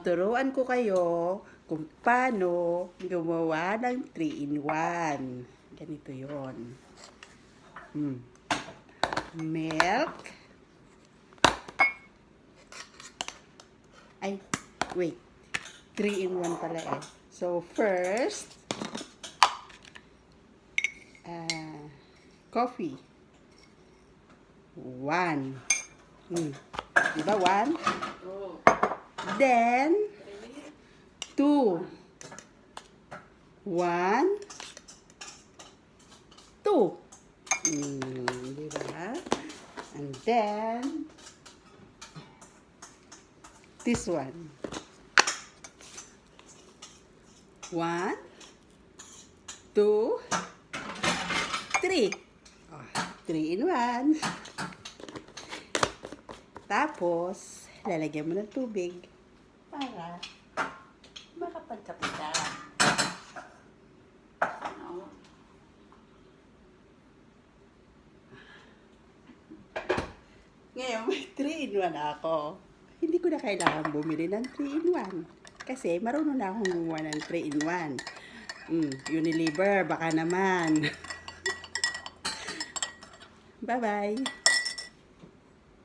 Turuan ko kayo kung paano gumawa ng 3-in-1. Ganito yon. Milk. Ay, wait. 3-in-1 pala eh. So, first, coffee. 1. Diba 1? Then, 2. 1, 2. Diba? And then, this one. 1, 2, 3. 3-in-1. Tapos, lalagyan mo ng tubig para makapagkape ka. Ngayon, may 3-in-1 ako. Hindi ko na kailangan bumili ng 3-in-1. Kasi marunong na akong gumawa ng 3-in-1. Unilever, baka naman. Bye-bye.